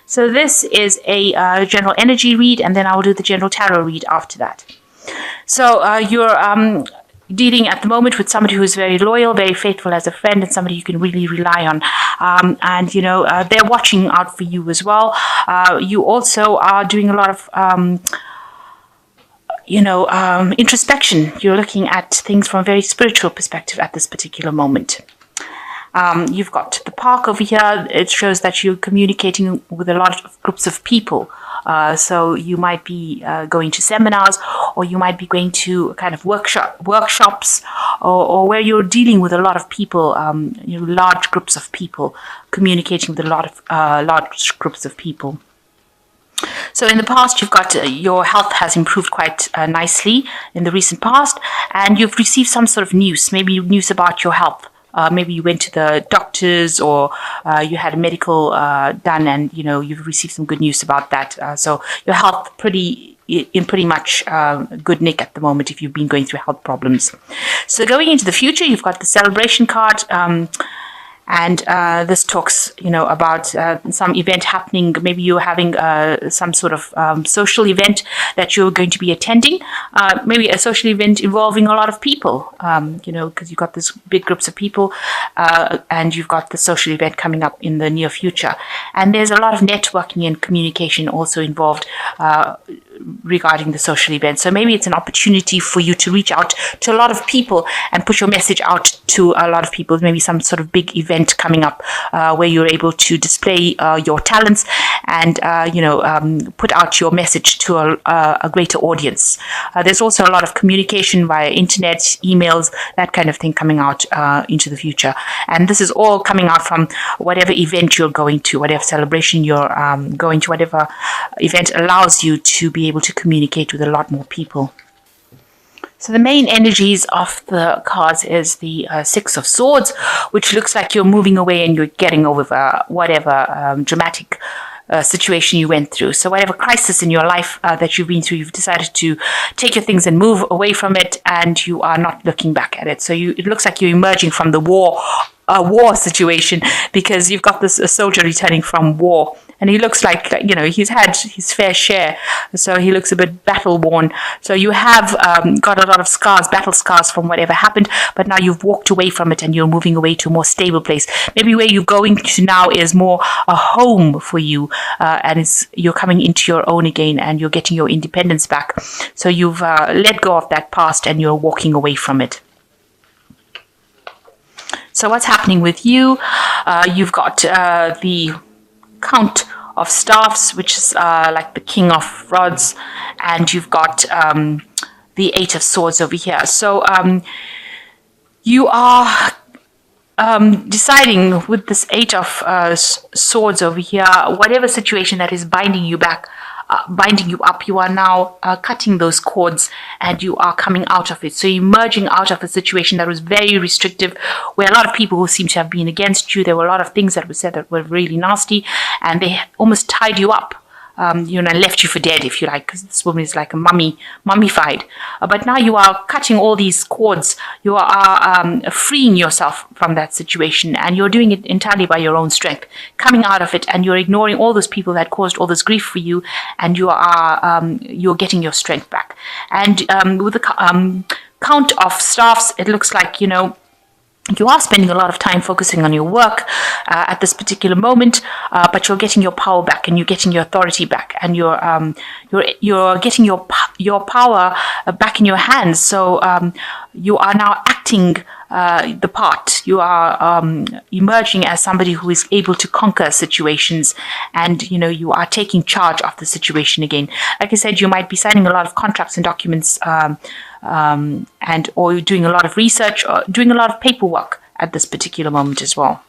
So this is a general energy read, and then I will do the general tarot read after that. So you're dealing at the moment with somebody who's very loyal, very faithful as a friend, and somebody you can really rely on. And they're watching out for you as well. You also are doing a lot of introspection. You're looking at things from a very spiritual perspective at this particular moment. You've got the park over here. It shows that you're communicating with a lot of groups of people. So you might be going to seminars, or you might be going to kind of workshops, or where you're dealing with a lot of people, large groups of people, communicating with a lot of large groups of people. So in the past, you've got your health has improved quite nicely in the recent past, and you've received some sort of news, maybe news about your health. Maybe you went to the doctors, or you had a medical done, and you've received some good news about that. So your health in pretty much good nick at the moment if you've been going through health problems. So going into the future, you've got the celebration card. And this talks, about some event happening. Maybe you're having some sort of social event that you're going to be attending. Maybe a social event involving a lot of people, because you've got this big groups of people, and you've got the social event coming up in the near future. And there's a lot of networking and communication also involved regarding the social event. So maybe it's an opportunity for you to reach out to a lot of people and put your message out to a lot of people. Maybe some sort of big event coming up where you're able to display your talents and put out your message to a greater audience. There's also a lot of communication via internet, emails, that kind of thing coming out into the future. And this is all coming out from whatever event you're going to, whatever celebration you're going to, whatever event allows you to be able to communicate with a lot more people. So the main energies of the cards is the Six of Swords, which looks like you're moving away and you're getting over whatever dramatic situation you went through. So whatever crisis in your life that you've been through, you've decided to take your things and move away from it, and you are not looking back at it. So it looks like you're emerging from the war situation, because you've got this soldier returning from war. And he looks like, he's had his fair share. So he looks a bit battle worn. So you have got a lot of scars, battle scars from whatever happened. But now you've walked away from it and you're moving away to a more stable place. Maybe where you're going to now is more a home for you. And you're coming into your own again, and you're getting your independence back. So you've let go of that past and you're walking away from it. So what's happening with you? You've got the Count of Staffs, which is like the King of Rods, and you've got the Eight of Swords over here. So you are deciding with this Eight of Swords over here, whatever situation that is binding you up, you are now cutting those cords and you are coming out of it. So you're emerging out of a situation that was very restrictive, where a lot of people who seem to have been against you, there were a lot of things that were said that were really nasty, and they almost tied you up. And left you for dead, if you like, because this woman is like a mummified. But now you are cutting all these cords. You are freeing yourself from that situation, and you're doing it entirely by your own strength, coming out of it, and you're ignoring all those people that caused all this grief for you, and you're getting your strength back. And with the Count of Staffs, it looks like you are spending a lot of time focusing on your work at this particular moment, but you're getting your power back, and you're getting your authority back, and you're getting your power back in your hands. So you are now acting the part. You are emerging as somebody who is able to conquer situations, and you are taking charge of the situation again. Like I said, you might be signing a lot of contracts and documents, or doing a lot of research, or doing a lot of paperwork at this particular moment as well.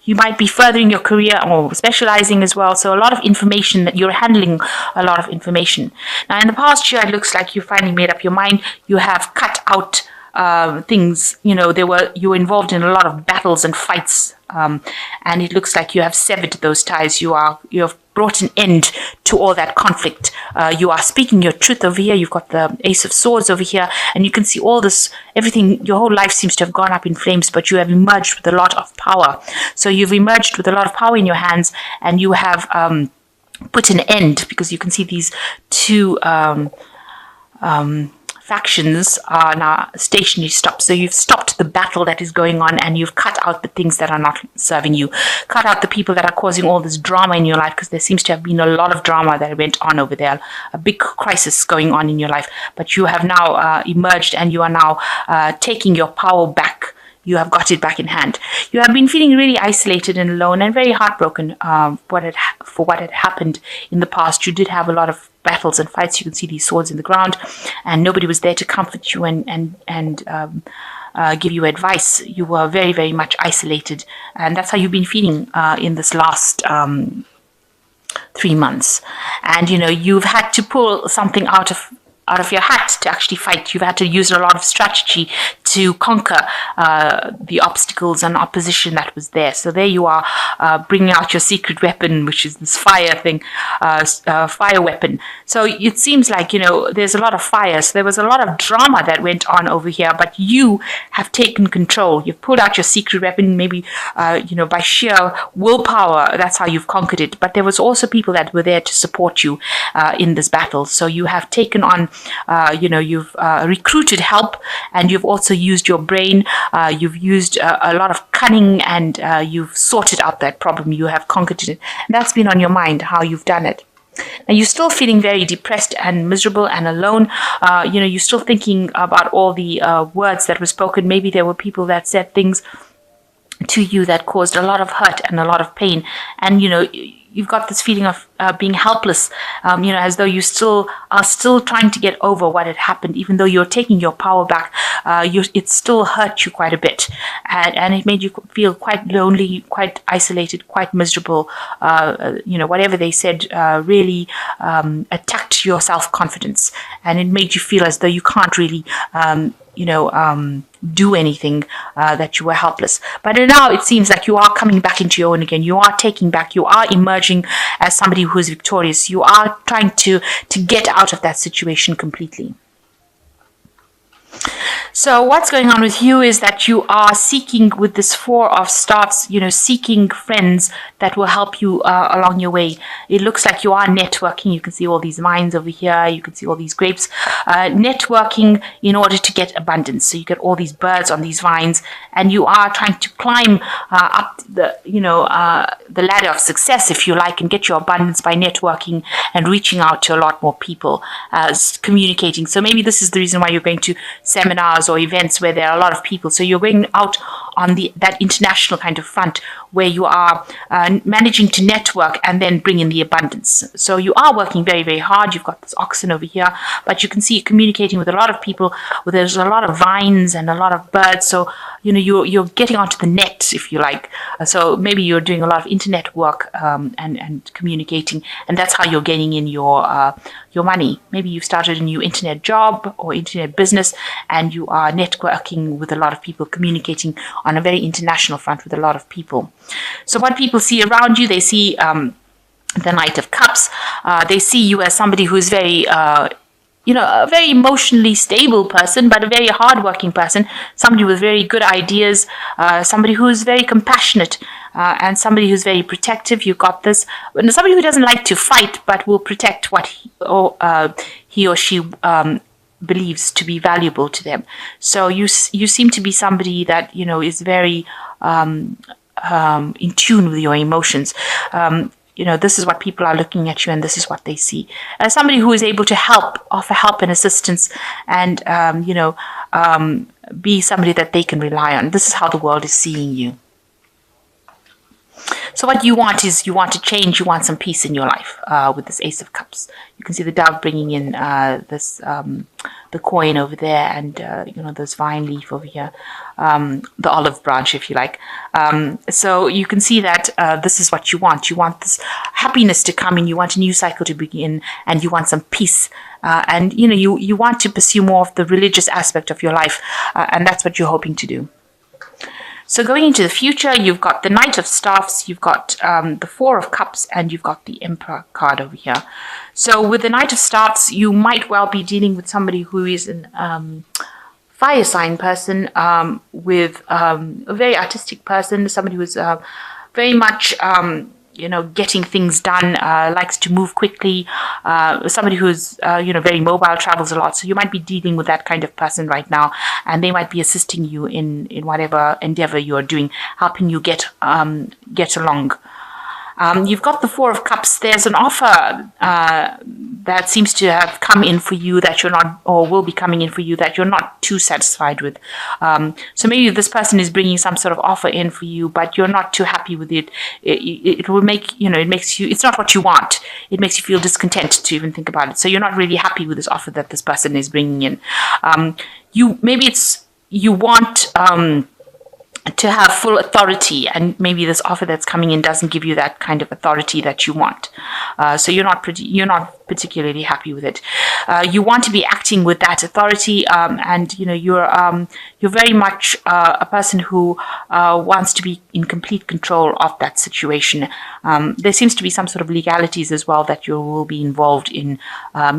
You might be furthering your career or specializing as well. So a lot of information, that you're handling a lot of information. Now in the past year, it looks like you finally made up your mind. You have cut out things, you were involved in a lot of battles and fights and it looks like you have severed those ties. You have brought an end to all that conflict. You are speaking your truth over here. You've got the Ace of Swords over here, and you can see all this, everything, your whole life seems to have gone up in flames, but you have emerged with a lot of power. So you've emerged with a lot of power in your hands, and you have put an end, because you can see these two factions are now stationary stopped. So you've stopped the battle that is going on, and you've cut out the things that are not serving you. Cut out the people that are causing all this drama in your life, because there seems to have been a lot of drama that went on over there, a big crisis going on in your life. But you have now emerged, and you are now taking your power back. You have got it back in hand. You have been feeling really isolated and alone and very heartbroken for what had happened in the past. You did have a lot of battles and fights. You can see these swords in the ground, and nobody was there to comfort you and give you advice. You were very, very much isolated, and that's how you've been feeling in this last 3 months. And you've had to pull something out of your hat to actually fight. You've had to use a lot of strategy to conquer the obstacles and opposition that was there. So there you are, bringing out your secret weapon, which is this fire thing, fire weapon. So it seems like, there's a lot of fire. So there was a lot of drama that went on over here, but you have taken control. You've pulled out your secret weapon, maybe, by sheer willpower. That's how you've conquered it. But there was also people that were there to support you in this battle. So you have taken on, you've recruited help, and you've also used your brain. You've used a lot of cunning, and you've sorted out that problem. You have conquered it. And that's been on your mind, how you've done it. Now, you're still feeling very depressed and miserable and alone. You're still thinking about all the words that were spoken. Maybe there were people that said things to you that caused a lot of hurt and a lot of pain. And, you've got this feeling of being helpless, as though you are still trying to get over what had happened, even though you're taking your power back. It still hurt you quite a bit, and it made you feel quite lonely, quite isolated, quite miserable. Whatever they said really attacked your self-confidence, and it made you feel as though you can't really do anything, that you were helpless. But now it seems like you are coming back into your own again. You are taking back, you are emerging as somebody who is victorious. You are trying to get out of that situation completely. So what's going on with you is that you are seeking, with this Four of Staffs, seeking friends that will help you along your way. It looks like you are networking. You can see all these vines over here. You can see all these grapes. Networking in order to get abundance. So you get all these birds on these vines, and you are trying to climb up the ladder of success, if you like, and get your abundance by networking and reaching out to a lot more people, communicating. So maybe this is the reason why you're going to seminars or events where there are a lot of people. So you're going out on that international kind of front where you are managing to network and then bring in the abundance. So you are working very, very hard. You've got this oxen over here, but you can see communicating with a lot of people. There's a lot of vines and a lot of birds. So you're getting onto the net, if you like. So maybe you're doing a lot of internet work and communicating, and that's how you're getting in your money. Maybe you've started a new internet job or internet business, and you are networking with a lot of people, communicating on a very international front with a lot of people. So what people see around you, they see the Knight of Cups. They see you as somebody who is very a very emotionally stable person, but a very hardworking person, somebody with very good ideas, somebody who is very compassionate, and somebody who's very protective. You've got this, somebody who doesn't like to fight, but will protect what he or she believes to be valuable to them. So you seem to be somebody that, is very in tune with your emotions. This is what people are looking at you, and this is what they see. As somebody who is able to offer help and assistance, and, be somebody that they can rely on. This is how the world is seeing you. So what you want is, you want to change, you want some peace in your life with this Ace of Cups. You can see the dove bringing in the coin over there, and, this vine leaf over here, the olive branch, if you like. So you can see that this is what you want. You want this happiness to come in, you want a new cycle to begin, and you want some peace. And, you want to pursue more of the religious aspect of your life, and that's what you're hoping to do. So going into the future, you've got the Knight of Staffs, you've got the Four of Cups, and you've got the Emperor card over here. So with the Knight of Staffs, you might well be dealing with somebody who is an fire sign person, with a very artistic person, somebody who's very much getting things done, likes to move quickly, somebody who's very mobile, travels a lot. So you might be dealing with that kind of person right now, and they might be assisting you in whatever endeavor you're doing, helping you get along. You've got the Four of Cups. There's an offer that seems to have come in for you that you're not, or will be coming in for you that you're not too satisfied with. So maybe this person is bringing some sort of offer in for you, but you're not too happy with it. It will make, it makes you, it's not what you want. It makes you feel discontent to even think about it. So you're not really happy with this offer that this person is bringing in. You want to have full authority, and maybe this offer that's coming in doesn't give you that kind of authority that you want. So you're not particularly happy with it. You want to be acting with that authority, and you're very much a person who wants to be in complete control of that situation. There seems to be some sort of legalities as well that you will be involved in,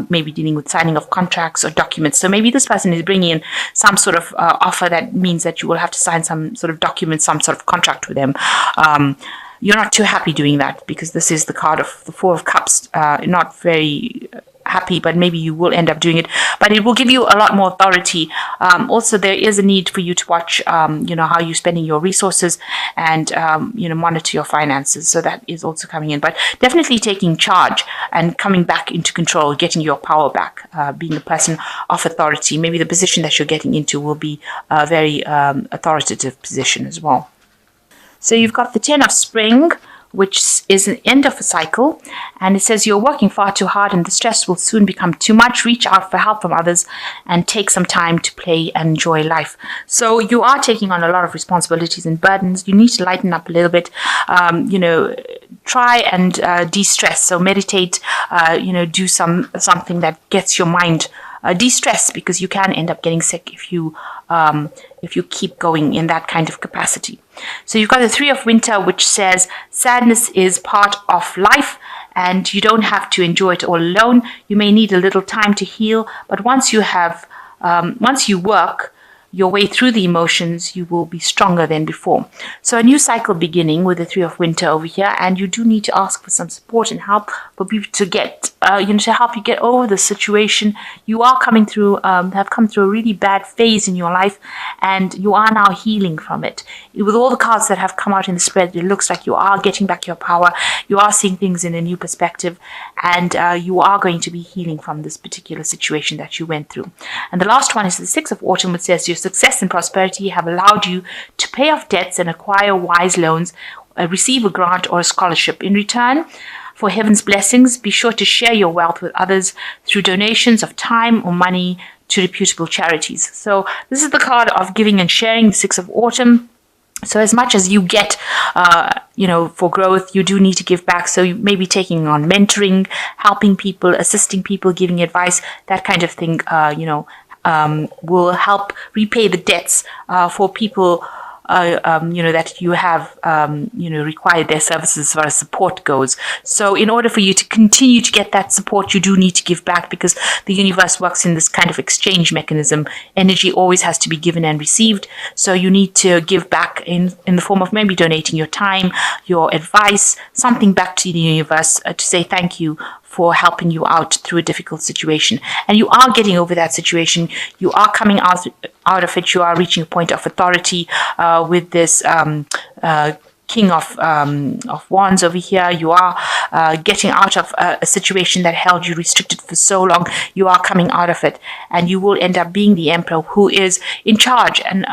maybe dealing with signing of contracts or documents. So maybe this person is bringing in some sort of offer that means that you will have to sign some sort of document, some sort of contract with them. You're not too happy doing that because this is the card of the Four of Cups. Not very happy, but maybe you will end up doing it. But it will give you a lot more authority. Also, there is a need for you to watch, how you're spending your resources and, monitor your finances. So that is also coming in. But definitely taking charge and coming back into control, getting your power back, being a person of authority. Maybe the position that you're getting into will be a very authoritative position as well. So you've got the Ten of Spring, which is an end of a cycle, and it says you're working far too hard and the stress will soon become too much. Reach out for help from others and take some time to play and enjoy life. So you are taking on a lot of responsibilities and burdens. You need to lighten up a little bit. Try and de-stress. So meditate, do something that gets your mind de-stress, because you can end up getting sick if you keep going in that kind of capacity. So you've got the Three of Winter, which says sadness is part of life and you don't have to enjoy it all alone. You may need a little time to heal, but once you work your way through the emotions, you will be stronger than before. So a new cycle beginning with the Three of Winter over here, and you do need to ask for some support and help for people to get, to help you get over the situation. You are coming through, have come through a really bad phase in your life, and you are now healing from it. With all the cards that have come out in the spread, it looks like you are getting back your power. You are seeing things in a new perspective, and you are going to be healing from this particular situation that you went through. And the last one is the Six of Autumn, which says your success and prosperity have allowed you to pay off debts and acquire wise loans, receive a grant or a scholarship. In return for heaven's blessings, be sure to share your wealth with others through donations of time or money to reputable charities. So this is the card of giving and sharing, the Six of Autumn. So as much as you get, for growth, you do need to give back. So you may be taking on mentoring, helping people, assisting people, giving advice, that kind of thing, will help repay the debts for people, that you have, required their services as far as support goes. So in order for you to continue to get that support, you do need to give back, because the universe works in this kind of exchange mechanism. Energy always has to be given and received. So you need to give back in the form of maybe donating your time, your advice, something back to the universe to say thank you for helping you out through a difficult situation. And you are getting over that situation. You are coming out of it. You are reaching a point of authority with this King of Wands over here. You are getting out of a situation that held you restricted for so long. You are coming out of it, and you will end up being the Emperor, who is in charge and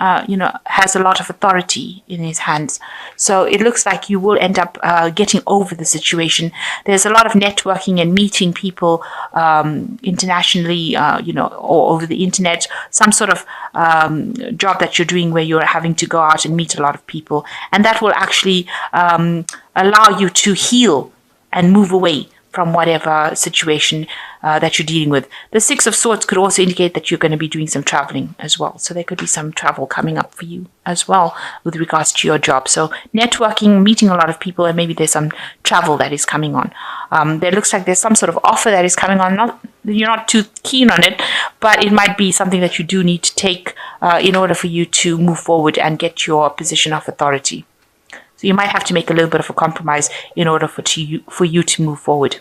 has a lot of authority in his hands. So it looks like you will end up getting over the situation. There's a lot of networking and meeting people internationally, or over the internet. Some sort of job that you're doing where you're having to go out and meet a lot of people, and that will actually allow you to heal and move away from whatever situation that you're dealing with. The Six of Swords could also indicate that you're going to be doing some traveling as well. So there could be some travel coming up for you as well with regards to your job. So networking, meeting a lot of people, and maybe there's some travel that is coming on. There looks like there's some sort of offer that is coming on. You're not too keen on it, but it might be something that you do need to take in order for you to move forward and get your position of authority. So you might have to make a little bit of a compromise in order for you to move forward.